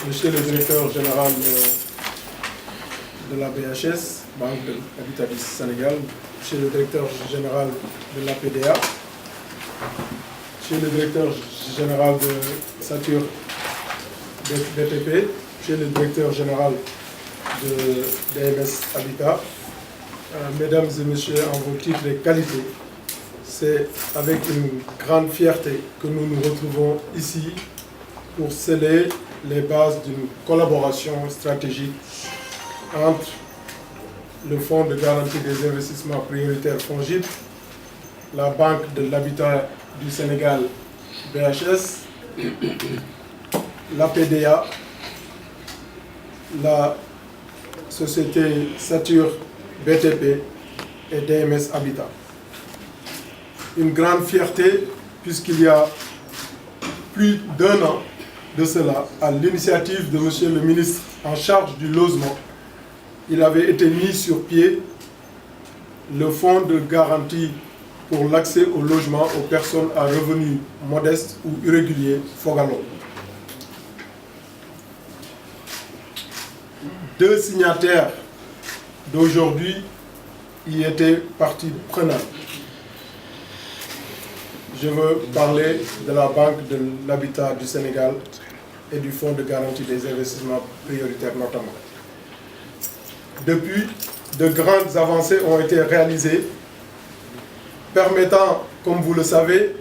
Monsieur le directeur général de la BHS, Banque de l'Habitat du Sénégal, Monsieur le directeur général de l'APDA, Monsieur le directeur général de Satur BTP, Monsieur le directeur général de DMS Habitat, Mesdames et Messieurs, en vos titres et qualités, c'est avec une grande fierté que nous nous retrouvons ici pour sceller les bases d'une collaboration stratégique entre le Fonds de garantie des investissements prioritaires FONGIP, la Banque de l'Habitat du Sénégal BHS, l'APDA, la société Satur BTP et DMS Habitat. Une grande fierté puisqu'il y a plus d'1 an de cela, à l'initiative de Monsieur le ministre en charge du logement, il avait été mis sur pied le fonds de garantie pour l'accès au logement aux personnes à revenus modestes ou irréguliers, Fogalo. 2 signataires d'aujourd'hui y étaient partie prenante. Je veux parler de la Banque de l'Habitat du Sénégal et du Fonds de garantie des investissements prioritaires notamment. Depuis, de grandes avancées ont été réalisées, permettant, comme vous le savez,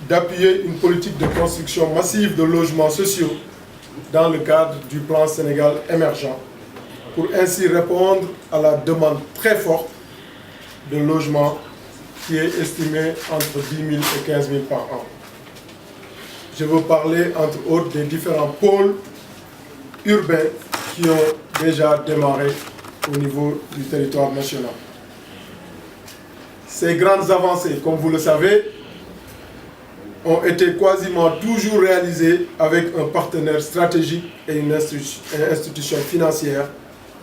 d'appuyer une politique de construction massive de logements sociaux dans le cadre du plan Sénégal émergent, pour ainsi répondre à la demande très forte de logements qui est estimée entre 10 000 et 15 000 par an. Je veux parler, entre autres, des différents pôles urbains qui ont déjà démarré au niveau du territoire national. Ces grandes avancées, comme vous le savez, ont été quasiment toujours réalisées avec un partenaire stratégique et une institution financière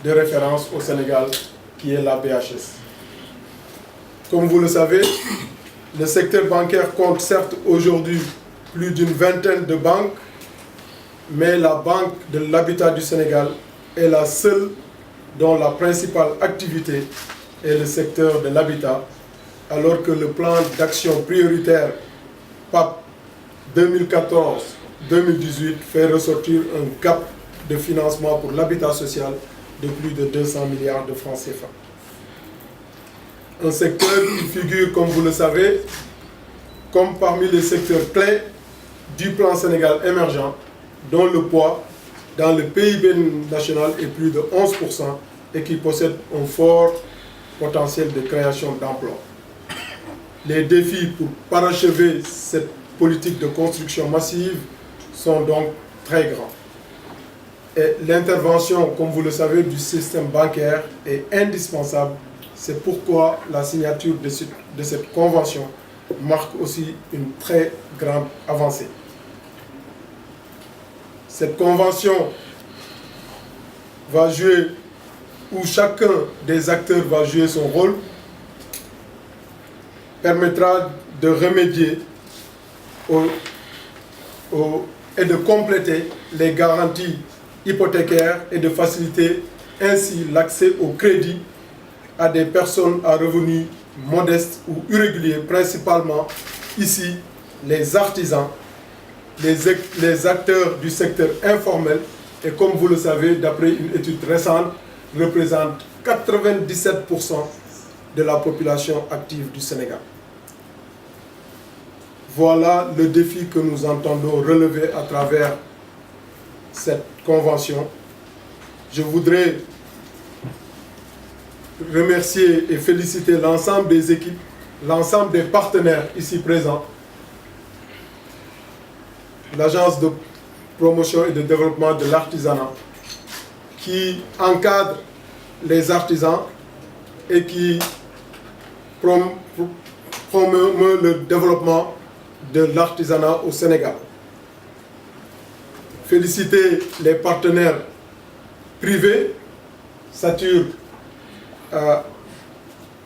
de référence au Sénégal, qui est la BHS. Comme vous le savez, le secteur bancaire compte certes aujourd'hui plus d'une vingtaine de banques, mais la Banque de l'Habitat du Sénégal est la seule dont la principale activité est le secteur de l'habitat, alors que le plan d'action prioritaire PAP 2014-2018 fait ressortir un cap de financement pour l'habitat social de plus de 200 milliards de francs CFA. Un secteur qui figure, comme vous le savez, comme parmi les secteurs clés du plan Sénégal émergent, dont le poids dans le PIB national est plus de 11% et qui possède un fort potentiel de création d'emplois. Les défis pour parachever cette politique de construction massive sont donc très grands. Et l'intervention, comme vous le savez, du système bancaire est indispensable. C'est pourquoi la signature de cette convention marque aussi une très grande avancée. Cette convention va jouer, où chacun des acteurs va jouer son rôle, permettra de remédier et de compléter les garanties hypothécaires et de faciliter ainsi l'accès au crédit à des personnes à revenus modestes ou irréguliers, principalement ici les artisans, les acteurs du secteur informel et, comme vous le savez, d'après une étude récente, représentent 97% de la population active du Sénégal. Voilà le défi que nous entendons relever à travers cette convention. Je voudrais remercier et féliciter l'ensemble des équipes, l'ensemble des partenaires ici présents, l'Agence de promotion et de développement de l'artisanat qui encadre les artisans et qui promeut le développement de l'artisanat au Sénégal. Féliciter les partenaires privés, Satur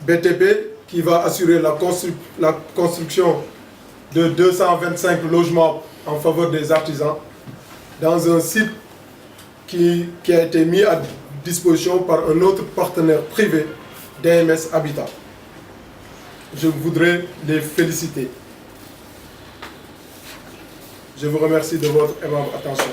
BTP, qui va assurer la construction de 225 logements en faveur des artisans dans un site qui a été mis à disposition par un autre partenaire privé, DMS Habitat. Je voudrais les féliciter. Je vous remercie de votre aimable attention.